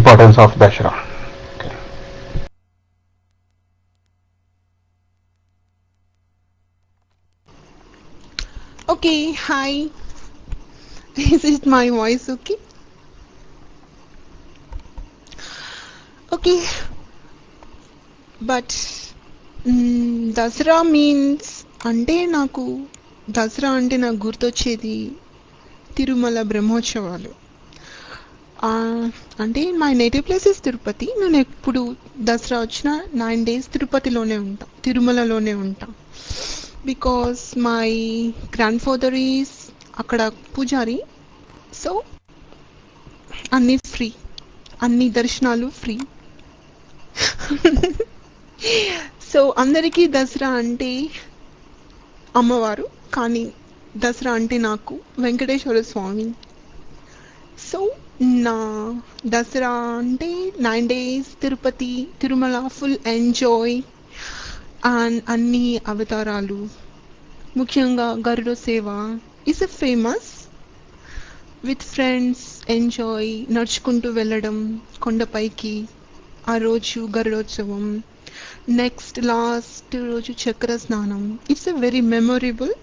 importance of Dashera. Okay, hi. Is it my voice okay? Okay, but Dasara means అంటే నాకు దసరా అంటే నాకు గుర్తొచ్చేది తిరుమల బ్రహ్మోత్సవాలు. అంటే my native place is Tirupati. నేను ఎప్పుడు దసరా వచ్చినా 9 days తిరుపతిలోనే ఉంటా, తిరుమలలోనే ఉంటా. Because my grand father is అక్కడ పూజారి. సో అన్ని ఫ్రీ, అన్ని దర్శనాలు ఫ్రీ. సో అందరికీ దసరా అంటే అమ్మవారు, కానీ దసరా అంటే నాకు వెంకటేశ్వర స్వామి. సో నా దసరా అంటే 9 days Tirupati Tirumala full enjoy. And అన్ని అవతారాలు, ముఖ్యంగా గరుడ సేవ is a famous. With friends enjoy, నడుచుకుంటూ వెళ్ళడం కొండపైకి, ఆ రోజు గరుడోత్సవం, నెక్స్ట్ లాస్ట్ రోజు Chakra Snanam. It's a very memorable.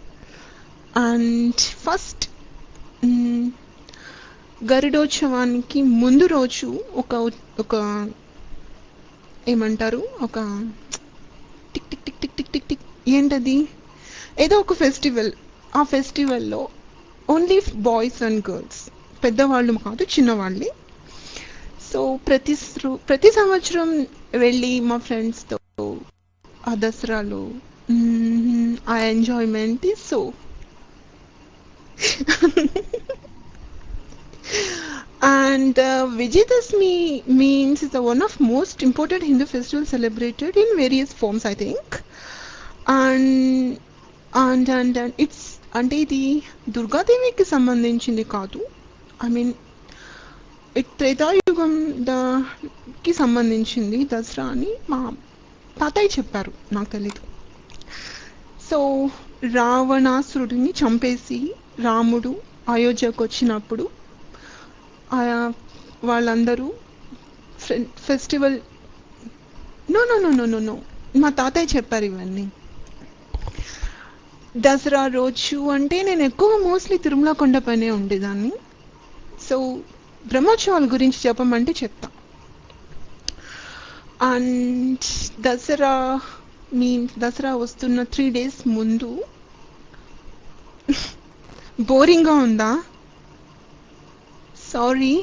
And first గరుడోత్సవానికి ముందు రోజు ఒక ఏమంటారు, ఒక టిక్ టిక్ టిక్ టిక్ టిక్ టిక్ టిక్ ఏంటది, ఏదో ఒక ఫెస్టివల్. ఆ ఫెస్టివల్లో ఓన్లీ బాయ్స్ అండ్ గర్ల్స్, పెద్దవాళ్ళు కాదు, చిన్నవాళ్ళే. సో ప్రతి సంవత్సరం వెళ్ళి మా ఫ్రెండ్స్తో ఆ దసరాలో ఆ enjoyment is so. And Vijayadashmi means it's one of most important Hindu festivals celebrated in various forms, I think. And it's అంటే ఇది దుర్గాదేవికి సంబంధించింది కాదు. ఐ మీన్ త్రేతాయుగంకి సంబంధించింది దసరా అని మా తాతయ్య చెప్పారు, నాకు తెలీదు. సో రావణాసురుడిని చంపేసి రాముడు అయోధ్యకు వచ్చినప్పుడు వాళ్ళందరూ ఫెస్టివల్ నో నో నో నో నో నో మా తాతయ్య చెప్పారు ఇవన్నీ. దసరా రోజు అంటే నేను ఎక్కువ మోస్ట్లీ తిరుమల కొండపైనే ఉండేదాన్ని. సో బ్రహ్మోత్సవాల గురించి చెప్పమంటే చెప్తా. అండ్ దసరా వస్తున్న 3 days ముందు బోరింగ్గా ఉందా? సారీ.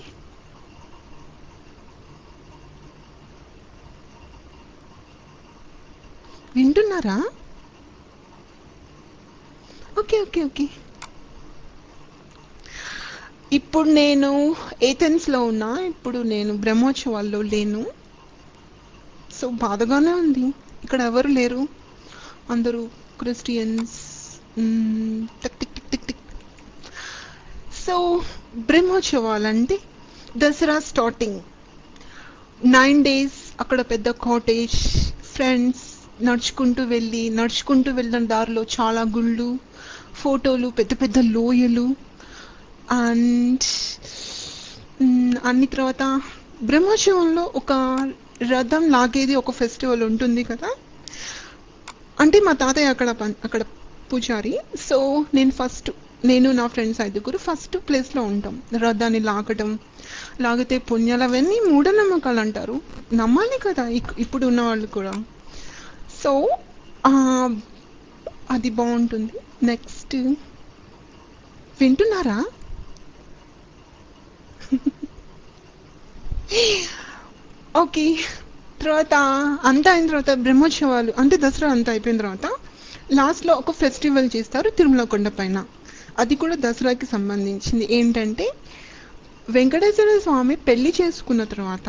వింటున్నారా? Okay okay okay. ఇప్పుడు నేను ఏథెన్స్లో ఉన్నా, ఇప్పుడు నేను బ్రహ్మోత్సవాల్లో లేను. సో బాధగానే ఉంది. ఇక్కడ ఎవరు లేరు, అందరూ క్రిస్టియన్స్. టిక్ టిక్ టిక్ టిక్ టిక్. సో బ్రహ్మోత్సవాలంటే దసరా స్టార్టింగ్ 9 days అక్కడ పెద్ద కాటేజ్, ఫ్రెండ్స్ నడుచుకుంటూ వెళ్ళిన దారిలో చాలా గుళ్ళు, ఫోటోలు, పెద్ద పెద్ద లోయలు. అండ్ అన్ని తర్వాత బ్రహ్మోత్సవంలో ఒక రథం లాగేది ఒక ఫెస్టివల్ ఉంటుంది కదా. అంటే మా తాతయ్య అక్కడ పూజారి. సో నేను నా ఫ్రెండ్స్ 5 ఫస్ట్ ప్లేస్లో ఉంటాం. రథాన్ని లాగితే పుణ్యాలు, అవన్నీ మూఢనమ్మకాలు అంటారు, నమ్మాలి కదా ఇప్పుడు ఉన్న వాళ్ళు కూడా. సో అది బాగుంటుంది. నెక్స్ట్ వింటున్నారా? ఓకే. తర్వాత అంతా అయిన తర్వాత బ్రహ్మోత్సవాలు అంటే దసరా అంతా అయిపోయిన తర్వాత లాస్ట్లో ఒక ఫెస్టివల్ చేస్తారు తిరుమల కొండ పైన. అది కూడా దసరాకి సంబంధించింది. ఏంటంటే వెంకటేశ్వర స్వామి పెళ్లి చేసుకున్న తర్వాత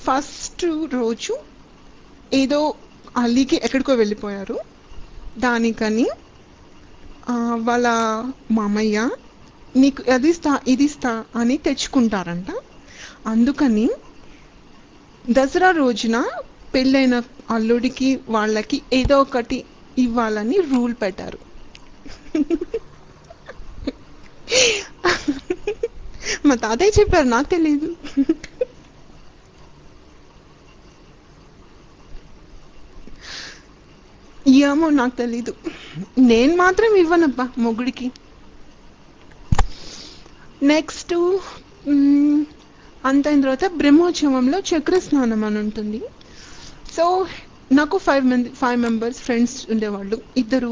ఫస్ట్ రోజు ఏదో అల్లికి ఎక్కడికో వెళ్ళిపోయారు. దానికని వాళ్ళ మామయ్య నీకు అది ఇస్తా ఇది ఇస్తా అని తెచ్చుకుంటారంట. అందుకని దసరా రోజున పెళ్ళైన అల్లుడికి వాళ్ళకి ఏదో ఒకటి ఇవ్వాలని రూల్ పెట్టారు. మా తాతయ్య చెప్పారు, నాకు తెలీదు. ఏమో నాకు తెలీదు, నేను మాత్రం ఇవ్వనబ్బా మొగుడికి. నెక్స్ట్ అంత అయిన తర్వాత బ్రహ్మోత్సవంలో చక్ర స్నానం అని ఉంటుంది. సో నాకు 5 మెంబర్స్ ఫ్రెండ్స్ ఉండేవాళ్ళు, 2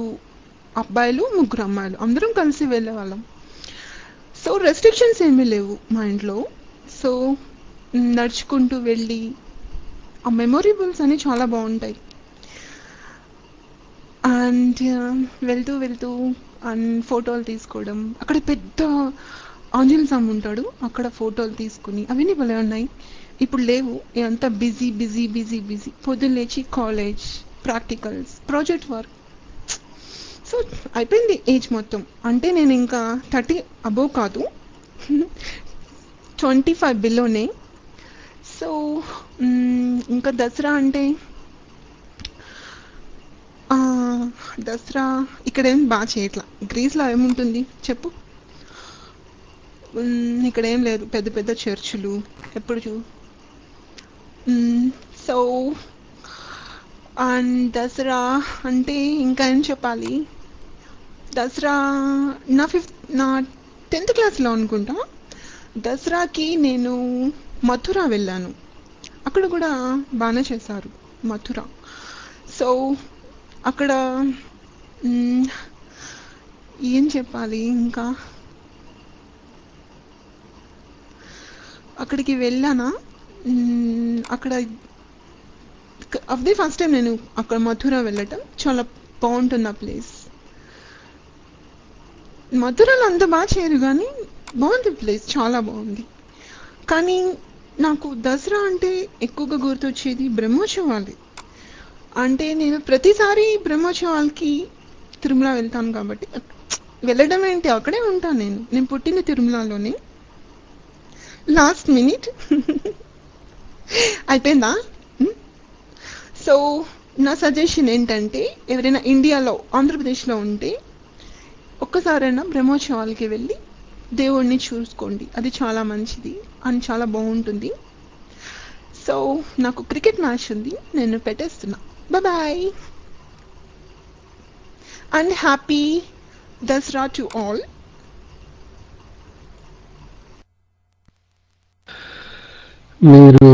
అబ్బాయిలు 3 అమ్మాయిలు, అందరం కలిసి వెళ్ళేవాళ్ళం. సో రెస్ట్రిక్షన్స్ ఏమీ లేవు మా ఇంట్లో. సో నడుచుకుంటూ వెళ్ళి ఆ మెమొరబుల్స్ అని చాలా బాగుంటాయి. అండ్ వెళ్తూ వెళ్తూ అండ్ ఫోటోలు తీసుకోవడం, అక్కడ పెద్ద ఆంజనేయ స్వామి ఉంటాడు, అక్కడ ఫోటోలు తీసుకుని అవన్నీ భలే ఉన్నాయి. ఇప్పుడు లేవు, అంతా బిజీ బిజీ బిజీ బిజీ. పొద్దున్న లేచి college, practicals, project work. So అయిపోయింది ఏజ్ మొత్తం. అంటే నేను ఇంకా 30 అబోవ్ కాదు, 25 బిలోనే. సో ఇంకా దసరా అంటే దసరా ఇక్కడ ఏం బాగా చేయట్లా. గ్రీస్లో ఏముంటుంది చెప్పు? ఇక్కడ ఏం లేదు, పెద్ద పెద్ద చర్చిలు ఎప్పుడు సో అండ్ దసరా అంటే ఇంకా ఏం చెప్పాలి. దసరా నా 10th క్లాస్లో అనుకుంటా దసరాకి నేను మథుర వెళ్ళాను. అక్కడ కూడా బాగానే చేశారు మథుర. సో అక్కడ ఏం చెప్పాలి, ఇంకా అక్కడికి వెళ్ళానా, అక్కడ అదే ఫస్ట్ టైం నేను అక్కడ మథుర వెళ్ళటం. చాలా బాగుంటుంది ఆ ప్లేస్. మథురలో అంత బాగా చేయరు కానీ బాగుంది ప్లేస్, చాలా బాగుంది. కానీ నాకు దసరా అంటే ఎక్కువగా గుర్తొచ్చేది బ్రహ్మోత్సవాలు. అంటే నేను ప్రతిసారి బ్రహ్మోత్సవాలకి తిరుమల వెళ్తాను కాబట్టి, వెళ్ళడం ఏంటి అక్కడే ఉంటాను. నేను పుట్టిన తిరుమలలోనే. లాస్ట్ మినిట్ అయిపోయిందా? సో నా సజెషన్ ఏంటంటే, ఎవరైనా ఇండియాలో ఆంధ్రప్రదేశ్లో ఉంటే ఒక్కసారైనా బ్రహ్మోత్సవాలకి వెళ్ళి దేవుణ్ణి చూసుకోండి, అది చాలా మంచిది అని చాలా బాగుంటుంది. సో నాకు క్రికెట్ మ్యాచ్ ఉంది, నేను పెట్టేస్తున్నా. Bye and happy Dasara to all. మీరు